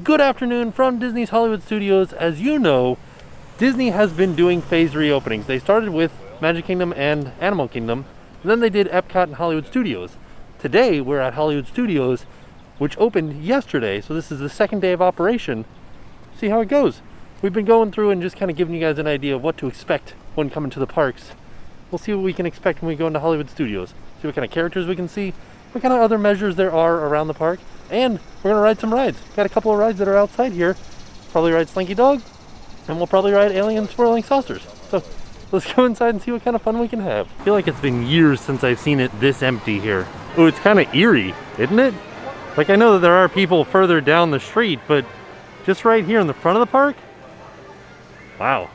Good afternoon from Disney's Hollywood Studios. As you know, Disney has been doing phased reopenings. They started with Magic Kingdom and Animal Kingdom, and then they did Epcot and Hollywood Studios. Today, we're at Hollywood Studios, which opened yesterday, so this is the second day of operation. See how it goes. We've been going through and just kind of giving you guys an idea of what to expect when coming to the parks. We'll see what we can expect when we go into Hollywood Studios. See what kind of characters we can see, what kind of other measures there are around the park, and we're gonna ride some rides. Got a couple of rides that are outside here. Probably ride Slinky Dog, and we'll probably ride Alien Swirling Saucers. So let's go inside and see what kind of fun we can have. I feel like it's been years since I've seen it this empty here. Oh, it's kind of eerie, isn't it? Like, I know that there are people further down the street, but just right here in the front of the park? Wow.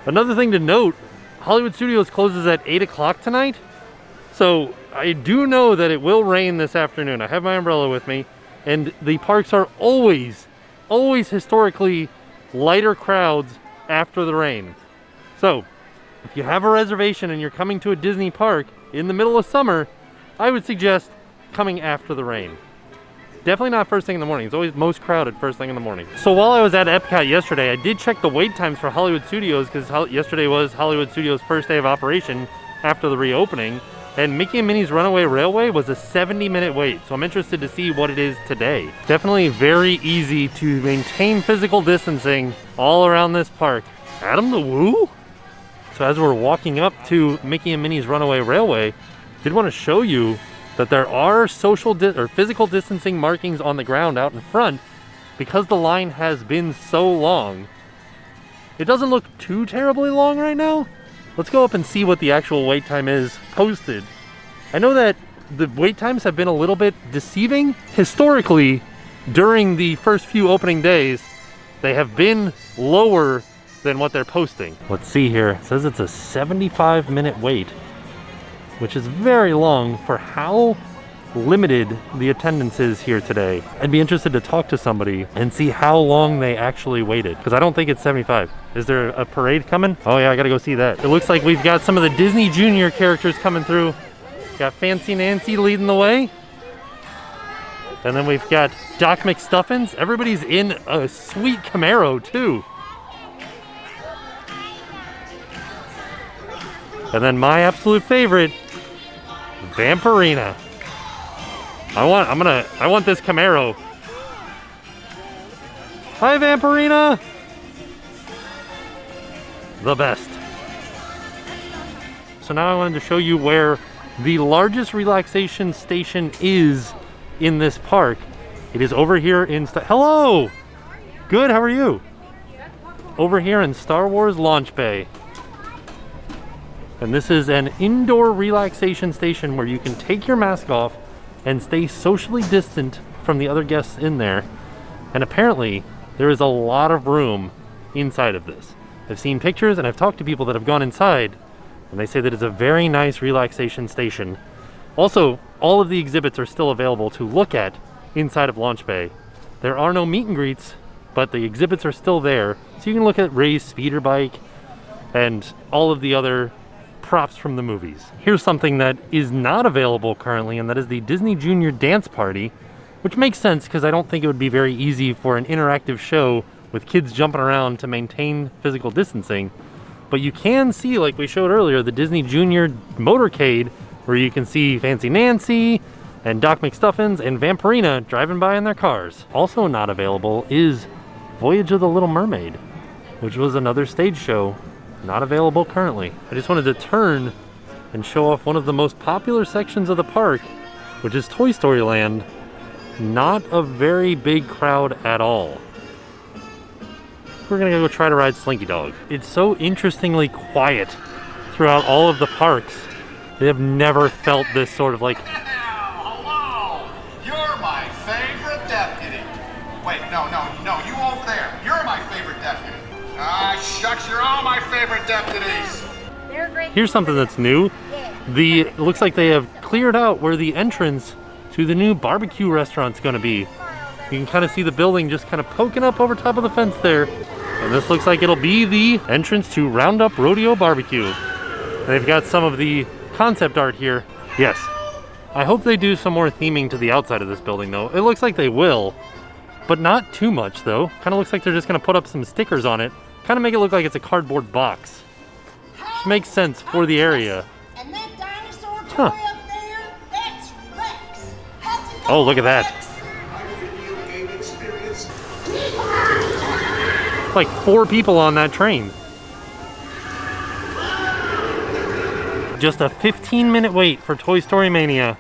Another thing to note, Hollywood Studios closes at 8 o'clock tonight. So I do know that it will rain this afternoon. I have my umbrella with me, and the parks are always historically lighter crowds after the rain. So if you have a reservation and you're coming to a Disney park in the middle of summer, I would suggest coming after the rain. Definitely not first thing in the morning. It's always most crowded first thing in the morning. So while I was at Epcot yesterday, I did check the wait times for Hollywood Studios, because yesterday was Hollywood Studios' first day of operation after the reopening. And Mickey and Minnie's Runaway Railway was a 70-minute wait, so I'm interested to see what it is today. Definitely very easy to maintain physical distancing all around this park. Adam the Woo? So as we're walking up to Mickey and Minnie's Runaway Railway, did want to show you that there are physical distancing markings on the ground out in front because the line has been so long. It doesn't look too terribly long right now. Let's go up and see what the actual wait time is posted. I know that the wait times have been a little bit deceiving. Historically, during the first few opening days, they have been lower than what they're posting. Let's see here. It says it's a 75-minute wait, which is very long for how limited the attendance is here today. I'd be interested to talk to somebody and see how long they actually waited, because I don't think it's 75. Is there a parade coming? Oh yeah, I gotta go see that. It looks like we've got some of the Disney Junior characters coming through. Got Fancy Nancy leading the way. And then we've got Doc McStuffins. Everybody's in a sweet Camaro too. And then my absolute favorite, Vampirina. I want this Camaro. Hi, Vampirina. The best. So now I wanted to show you where the largest relaxation station is in this park. It is over here in hello. Good. How are you? Over here in Star Wars Launch Bay. And this is an indoor relaxation station where you can take your mask off and stay socially distant from the other guests in there. And apparently there is a lot of room inside of this. I've seen pictures and I've talked to people that have gone inside, and they say that it's a very nice relaxation station. Also, all of the exhibits are still available to look at inside of Launch Bay. There are no meet and greets, but the exhibits are still there. So you can look at Ray's speeder bike and all of the other props from the movies. Here's something that is not available currently, and that is the Disney Junior Dance Party, which makes sense because I don't think it would be very easy for an interactive show with kids jumping around to maintain physical distancing. But you can see, like we showed earlier, the Disney Junior Motorcade, where you can see Fancy Nancy and Doc McStuffins and Vampirina driving by in their cars. Also not available is Voyage of the Little Mermaid, which was another stage show. Not available currently. I just wanted to turn and show off one of the most popular sections of the park, which is Toy Story Land. Not a very big crowd at all. We're gonna go try to ride Slinky Dog. It's so interestingly quiet throughout all of the parks. They have never felt this sort of like... Hello! You're my favorite deputy. Wait, no, you over there. You're my favorite deputy. Ah, shucks, you're all my favorite deputies. Here's something that's new. It looks like they have cleared out where the entrance to the new barbecue restaurant's gonna be. You can kind of see the building just kind of poking up over top of the fence there. And this looks like it'll be the entrance to Roundup Rodeo Barbecue. And they've got some of the concept art here. Yes. I hope they do some more theming to the outside of this building though. It looks like they will. but not too much though. Kind of looks like they're just gonna put up some stickers on it. Kind of make it look like it's a cardboard box. Which makes sense for the area. And that dinosaur toy up there, that's Rex. Oh, look at that. Like 4 people on that train. Just a 15-minute wait for Toy Story Mania.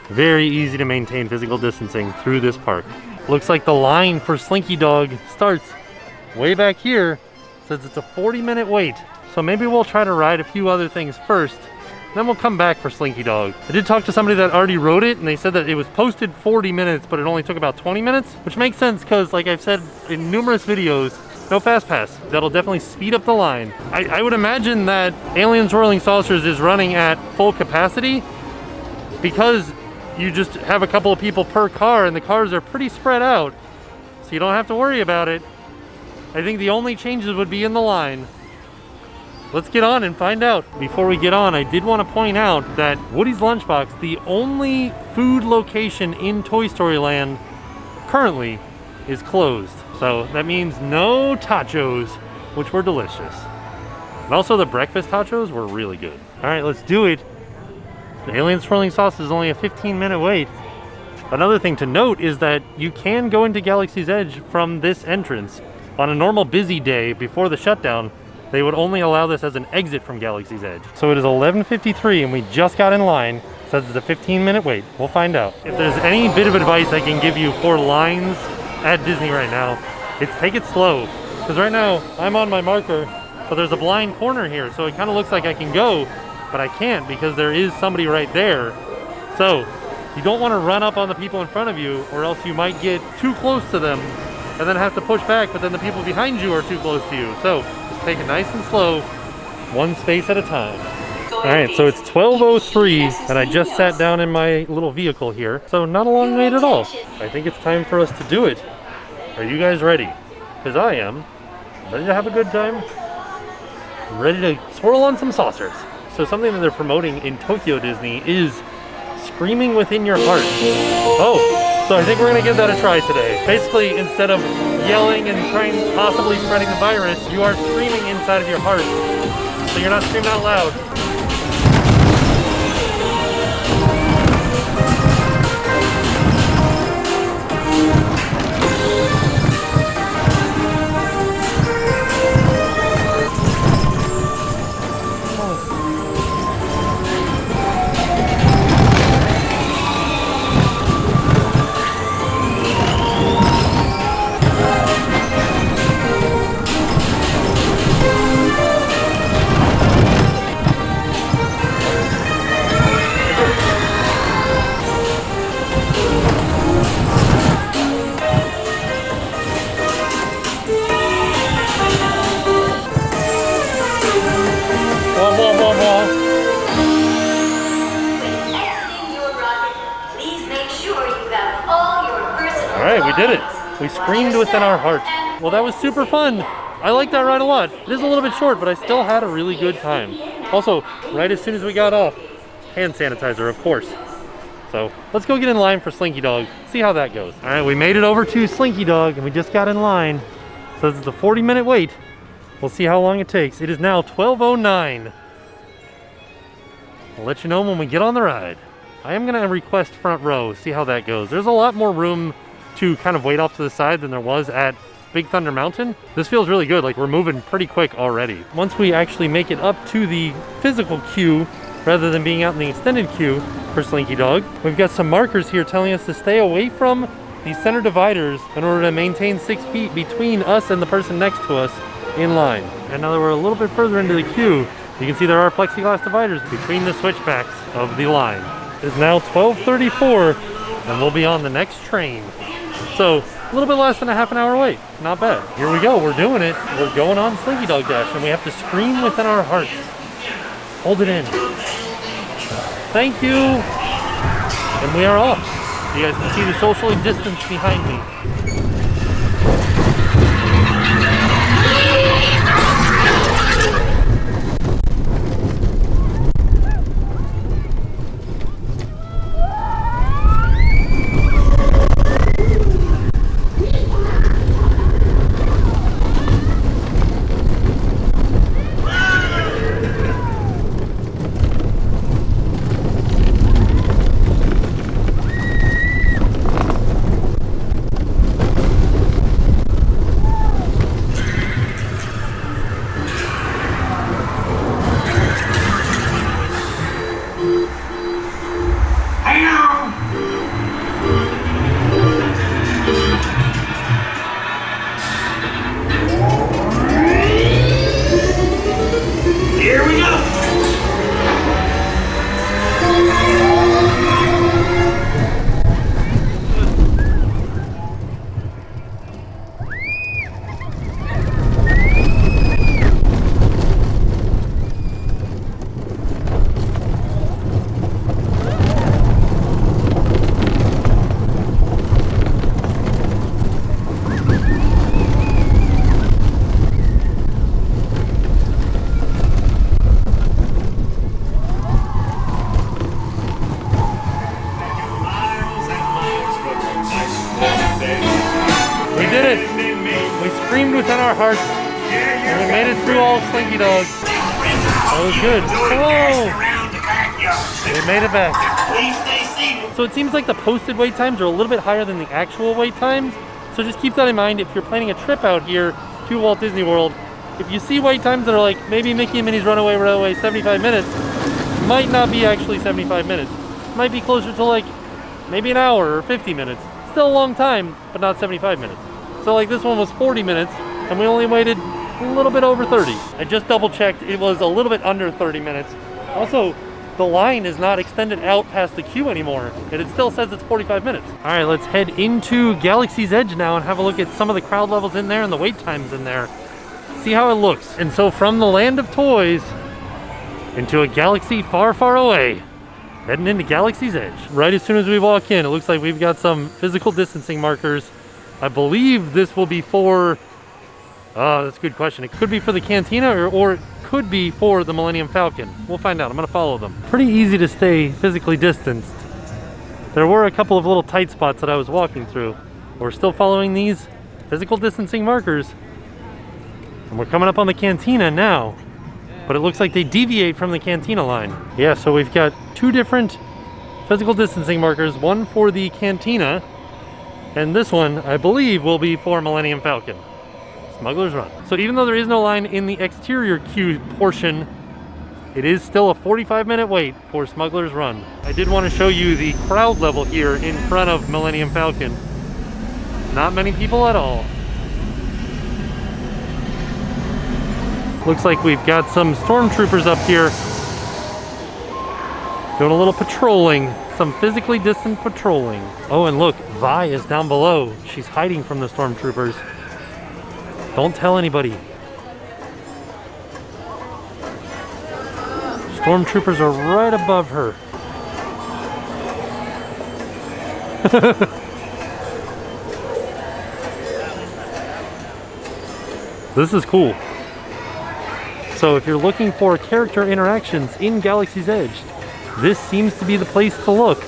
Very easy to maintain physical distancing through this park. Looks like the line for Slinky Dog starts way back here. Says it's a 40-minute wait. So maybe we'll try to ride a few other things first, then we'll come back for Slinky Dog. I did talk to somebody that already rode it, and they said that it was posted 40 minutes, but it only took about 20 minutes, which makes sense because, like I've said in numerous videos, no fast pass. That'll definitely speed up the line. I would imagine that Aliens Whirling Saucers is running at full capacity because you just have a couple of people per car, and the cars are pretty spread out, so you don't have to worry about it. I think the only changes would be in the line. Let's get on and find out. Before we get on, I did want to point out that Woody's Lunchbox, the only food location in Toy Story Land currently, is closed. So that means no tachos, which were delicious. And also the breakfast tachos were really good. All right, let's do it. The Alien Swirling Sauce is only a 15-minute wait. Another thing to note is that you can go into Galaxy's Edge from this entrance. On a normal busy day before the shutdown, they would only allow this as an exit from Galaxy's Edge. So it is 11:53 and we just got in line. Says it's a 15-minute wait. We'll find out. If there's any bit of advice I can give you for lines at Disney right now, it's take it slow. Because right now, I'm on my marker, but there's a blind corner here, so it kind of looks like I can go, but I can't because there is somebody right there. So you don't want to run up on the people in front of you, or else you might get too close to them and then have to push back, but then the people behind you are too close to you. So just take it nice and slow, one space at a time. All right, so it's 12:03 and I just sat down in my little vehicle here, so not a long wait at all. I think it's time for us to do it. Are you guys ready? Because I am. Ready to have a good time? Ready to swirl on some saucers. So something that they're promoting in Tokyo Disney is screaming within your heart. Oh, so I think we're gonna give that a try today. Basically, instead of yelling and trying, possibly spreading the virus, you are screaming inside of your heart. So you're not screaming out loud. Alright, we did it. We screamed within our heart. Well, that was super fun. I like that ride a lot. It is a little bit short, but I still had a really good time. Also, right as soon as we got off, hand sanitizer, of course. So let's go get in line for Slinky Dog, see how that goes. Alright, we made it over to Slinky Dog and we just got in line. So this is the 40-minute wait. We'll see how long it takes. It is now 12:09. I'll let you know when we get on the ride. I am gonna request front row, see how that goes. There's a lot more room to kind of wait off to the side than there was at Big Thunder Mountain. This feels really good, like we're moving pretty quick already. Once we actually make it up to the physical queue, rather than being out in the extended queue for Slinky Dog, we've got some markers here telling us to stay away from these center dividers in order to maintain 6 feet between us and the person next to us in line. And now that we're a little bit further into the queue, you can see there are plexiglass dividers between the switchbacks of the line. It's now 12:34 and we'll be on the next train. So a little bit less than a half an hour wait. Not bad. Here we go. We're doing it. We're going on Slinky Dog Dash and we have to scream within our hearts. Hold it in. Thank you. And we are off. You guys can see the socially distanced behind me. it. We screamed within our hearts, and we made it through all Slinky Dog. That was good. Oh! We made it back. So it seems like the posted wait times are a little bit higher than the actual wait times. So just keep that in mind if you're planning a trip out here to Walt Disney World. If you see wait times that are like maybe Mickey and Minnie's Runaway Railway 75 minutes, might not be actually 75 minutes. Might be closer to like maybe an hour or 50 minutes. Still a long time, but not 75 minutes. So like this one was 40 minutes and we only waited a little bit over 30. I just double checked, it was a little bit under 30 minutes. Also, the line is not extended out past the queue anymore, and it still says it's 45 minutes. All right, let's head into Galaxy's Edge now and have a look at some of the crowd levels in there and the wait times in there. See how it looks. And so from the land of toys into a galaxy far, far away, heading into Galaxy's Edge. Right as soon as we walk in, it looks like we've got some physical distancing markers. I believe this will be for, oh, that's a good question. It could be for the Cantina or it could be for the Millennium Falcon. We'll find out. I'm gonna follow them. Pretty easy to stay physically distanced. There were a couple of little tight spots that I was walking through. We're still following these physical distancing markers. And we're coming up on the Cantina now. But it looks like they deviate from the Cantina line. Yeah, so we've got two different physical distancing markers. One for the Cantina, and this one, I believe, will be for Millennium Falcon. Smuggler's Run. So even though there is no line in the exterior queue portion, it is still a 45-minute wait for Smuggler's Run. I did want to show you the crowd level here in front of Millennium Falcon. Not many people at all. Looks like we've got some stormtroopers up here doing a little patrolling, some physically distant patrolling. Oh, and look, Vi is down below. She's hiding from the stormtroopers. Don't tell anybody. Stormtroopers are right above her. This is cool. So if you're looking for character interactions in Galaxy's Edge, this seems to be the place to look.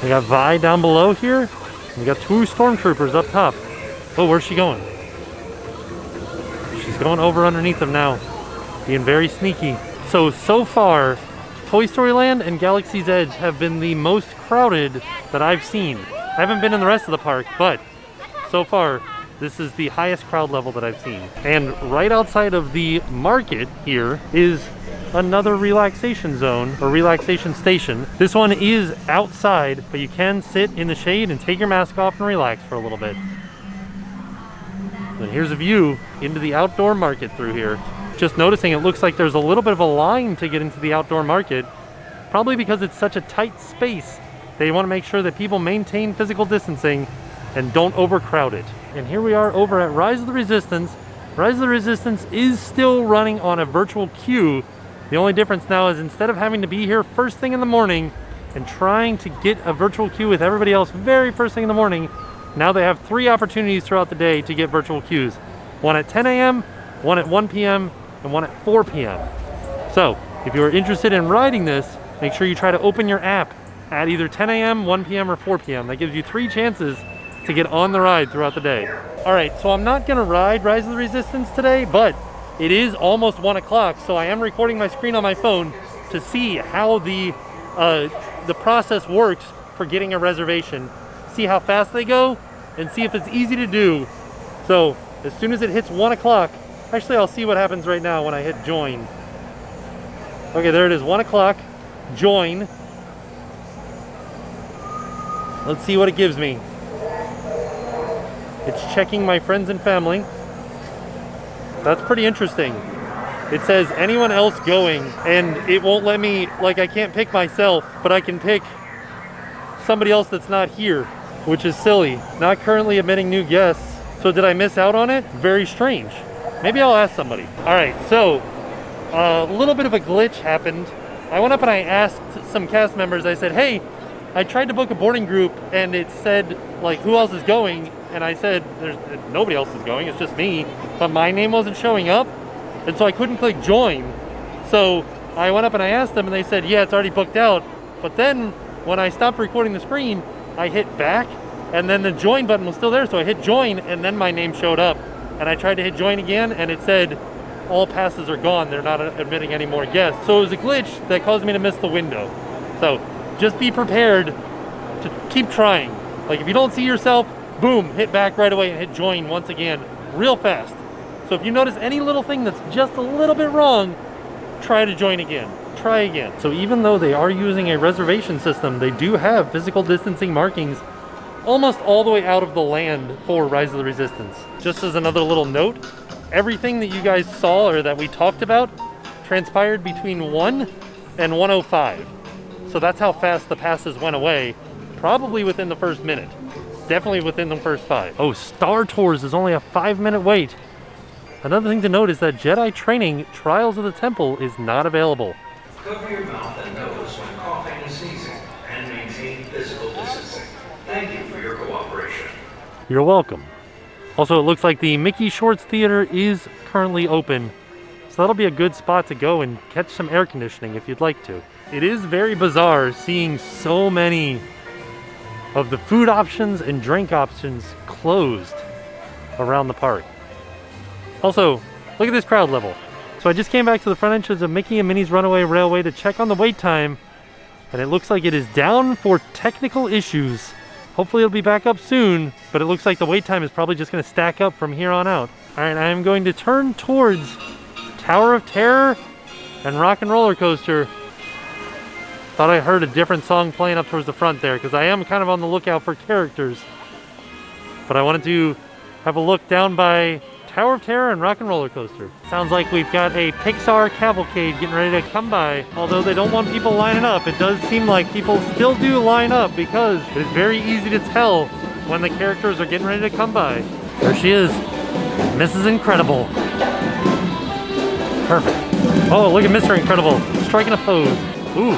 We got Vi down below here. We got two stormtroopers up top. Oh, where's she going? She's going over underneath them now, being very sneaky. So far, Toy Story Land and Galaxy's Edge have been the most crowded that I've seen. I haven't been in the rest of the park, but so far, this is the highest crowd level that I've seen. And right outside of the market here is another relaxation zone, or relaxation station. This one is outside, but you can sit in the shade and take your mask off and relax for a little bit. And here's a view into the outdoor market through here. Just noticing it looks like there's a little bit of a line to get into the outdoor market, probably because it's such a tight space. They want to make sure that people maintain physical distancing and don't overcrowd it. And here we are over at Rise of the Resistance. Rise of the Resistance is still running on a virtual queue. The only difference now is instead of having to be here first thing in the morning and trying to get a virtual queue with everybody else very first thing in the morning, now they have 3 opportunities throughout the day to get virtual queues. One at 10 a.m., one at 1 p.m., and one at 4 p.m. So if you are interested in riding this, make sure you try to open your app at either 10 a.m., 1 p.m., or 4 p.m. That gives you 3 chances to get on the ride throughout the day. All right, so I'm not gonna ride Rise of the Resistance today, but it is almost 1 o'clock, so I am recording my screen on my phone to see how the process works for getting a reservation. See how fast they go and see if it's easy to do. So as soon as it hits 1 o'clock, actually I'll see what happens right now when I hit join. Okay, there it is, 1 o'clock, join. Let's see what it gives me. It's checking my friends and family. That's pretty interesting. It says anyone else going, and it won't let me, like I can't pick myself, but I can pick somebody else that's not here, which is silly. Not currently admitting new guests. So did I miss out on it? Very strange. Maybe I'll ask somebody. All right, so a little bit of a glitch happened. I went up and I asked some cast members, I said, hey, I tried to book a boarding group and it said like who else is going, and I said there's nobody else is going, it's just me, but my name wasn't showing up, and so I couldn't click join. So I went up and I asked them and they said yeah, it's already booked out. But then when I stopped recording the screen, I hit back and then the join button was still there, so I hit join, and then my name showed up. And I tried to hit join again, and it said, all passes are gone. They're not admitting any more guests. So it was a glitch that caused me to miss the window. So just be prepared to keep trying. Like if you don't see yourself, boom, hit back right away and hit join once again, real fast. So if you notice any little thing that's just a little bit wrong, try to join again. Try again. So even though they are using a reservation system, they do have physical distancing markings almost all the way out of the land for Rise of the Resistance. Just as another little note, everything that you guys saw or that we talked about transpired between 1 and 1:05. So that's how fast the passes went away, probably within the first minute. Definitely within the first 5. Oh, Star Tours is only a 5-minute wait. Another thing to note is that Jedi training Trials of the Temple is not available. Cover your mouth and nose when coughing and sneezing, and maintain physical distancing. Thank you for your cooperation. You're welcome. Also, it looks like the Mickey Shorts Theater is currently open, so that'll be a good spot to go and catch some air conditioning if you'd like to. It is very bizarre seeing so many of the food options and drink options closed around the park. Also, look at this crowd level. So I just came back to the front entrance of Mickey and Minnie's Runaway Railway to check on the wait time, and it looks like it is down for technical issues. Hopefully it'll be back up soon, but it looks like the wait time is probably just going to stack up from here on out. All right, I am going to turn towards Tower of Terror and Rock and Roller Coaster. Thought I heard a different song playing up towards the front there, because I am kind of on the lookout for characters. But I wanted to have a look down by Tower of Terror and Rock and Roller Coaster. Sounds like we've got a Pixar cavalcade getting ready to come by. Although they don't want people lining up, it does seem like people still do line up because it is very easy to tell when the characters are getting ready to come by. There she is, Mrs. Incredible. Perfect. Oh, look at Mr. Incredible striking a pose. Ooh,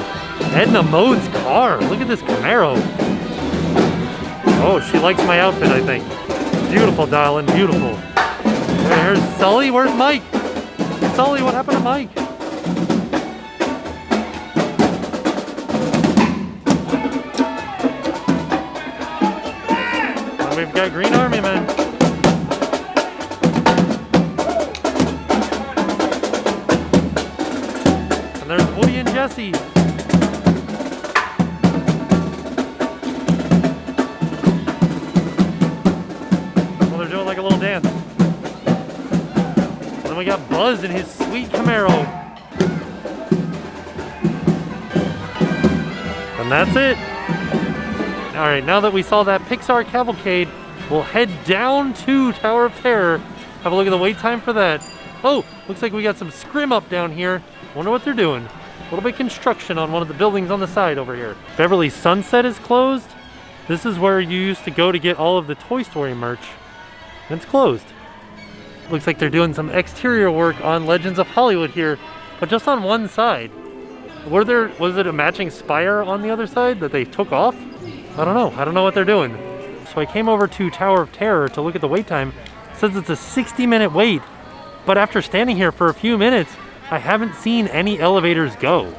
Edna Mode's car. Look at this Camaro. Oh, she likes my outfit, I think. Beautiful, darling, beautiful. There's Sully. Where's Mike? Sully, what happened to Mike? And we've got Green Army Men. And there's Woody and Jesse. Well, they're doing like a little dance. And we got Buzz in his sweet Camaro. And that's it. All right, now that we saw that Pixar cavalcade, we'll head down to Tower of Terror. Have a look at the wait time for that. Oh, looks like we got some scrim up down here. Wonder what they're doing. A little bit of construction on one of the buildings on the side over here. Beverly Sunset is closed. This is where you used to go to get all of the Toy Story merch. And it's closed. Looks like they're doing some exterior work on Legends of Hollywood here, but just on one side. Was it a matching spire on the other side that they took off? I don't know. I don't know what they're doing. So I came over to Tower of Terror to look at the wait time. It says it's a 60-minute wait, but after standing here for a few minutes, I haven't seen any elevators go.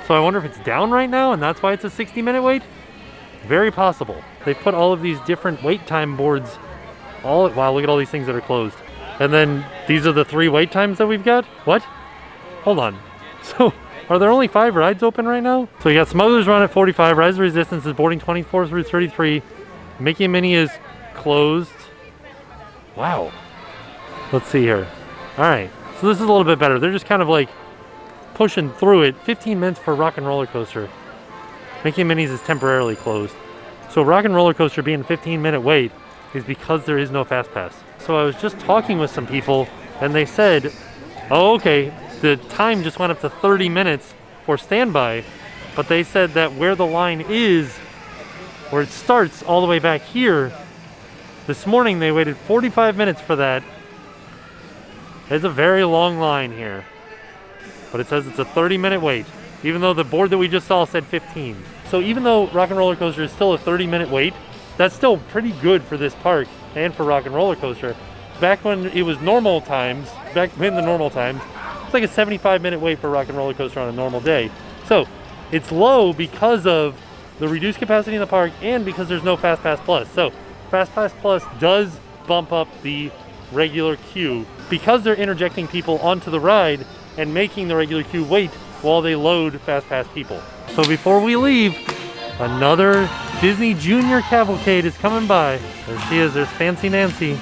So I wonder if it's down right now and that's why it's a 60-minute wait? Very possible. They've put all of these different wait time boards wow, look at all these things that are closed. And then these are the 3 wait times that we've got? What? Hold on. So, are there only 5 rides open right now? So you got Smuggler's Run at 45, Rise of Resistance is boarding 24 through 33, Mickey and Minnie is closed. Wow. Let's see here. Alright, so this is a little bit better. They're just kind of like pushing through it. 15 minutes for Rock and Roller Coaster. Mickey and Minnie's is temporarily closed. So Rock and Roller Coaster being a 15-minute wait is because there is no Fast Pass. So I was just talking with some people and they said, oh, okay, the time just went up to 30 minutes for standby, but they said that where the line is, where it starts all the way back here, this morning they waited 45 minutes for that. It's a very long line here, but it says it's a 30-minute wait, even though the board that we just saw said 15. So even though Rock and Roller Coaster is still a 30-minute wait, that's still pretty good for this park and for Rock and Roller Coaster. Back when it was normal times, back in the normal times, it's like a 75-minute wait for Rock and Roller Coaster on a normal day. So it's low because of the reduced capacity in the park and because there's no Fast Pass Plus. So Fast Pass Plus does bump up the regular queue because they're interjecting people onto the ride and making the regular queue wait while they load Fast Pass people. So before we leave, another Disney Junior cavalcade is coming by. There she is, there's Fancy Nancy.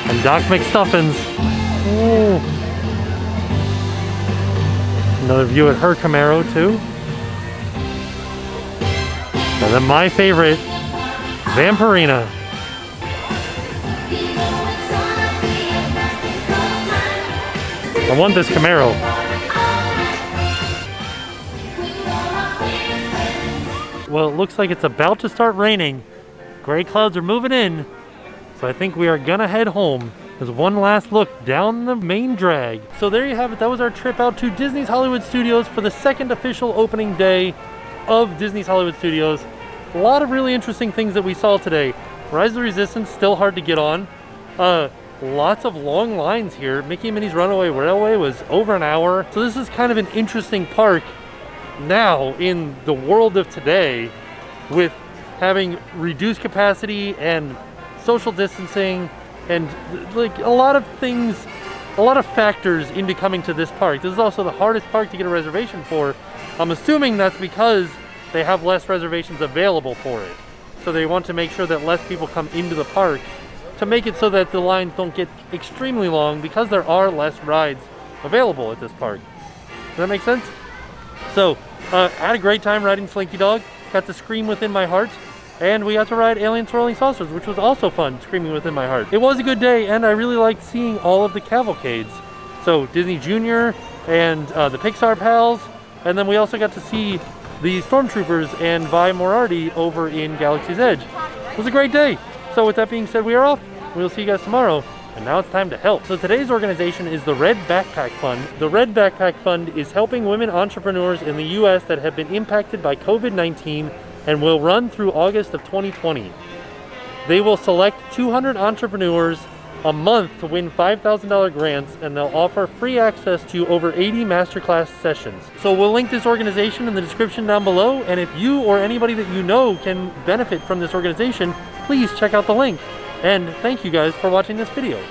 And Doc McStuffins. Ooh. Another view at her Camaro too. And then my favorite, Vampirina. I want this Camaro. Well, it looks like it's about to start raining. Gray clouds are moving in. So I think we are gonna head home. There's one last look down the main drag. So there you have it. That was our trip out to Disney's Hollywood Studios for the second official opening day of Disney's Hollywood Studios. A lot of really interesting things that we saw today. Rise of the Resistance, still hard to get on. Lots of long lines here. Mickey and Minnie's Runaway Railway was over an hour. So this is kind of an interesting park now in the world of today, with having reduced capacity and social distancing and like a lot of things, a lot of factors into coming to this park. This is also the hardest park to get a reservation for. I'm assuming that's because they have less reservations available for it. So they want to make sure that less people come into the park to make it so that the lines don't get extremely long, because there are less rides available at this park. Does that make sense? So, had a great time riding Slinky Dog, got to scream within my heart, and we got to ride Alien Swirling Saucers, which was also fun, screaming within my heart. It was a good day, and I really liked seeing all of the cavalcades. So, Disney Junior and the Pixar Pals, and then we also got to see the Stormtroopers and Vi Moriarty over in Galaxy's Edge. It was a great day. So with that being said, we are off. We'll see you guys tomorrow. And now it's time to help. So today's organization is the Red Backpack Fund. The Red Backpack Fund is helping women entrepreneurs in the US that have been impacted by COVID-19 and will run through August of 2020. They will select 200 entrepreneurs a month to win $5,000 grants, and they'll offer free access to over 80 masterclass sessions. So we'll link this organization in the description down below, and if you or anybody that you know can benefit from this organization, please check out the link. And thank you guys for watching this video.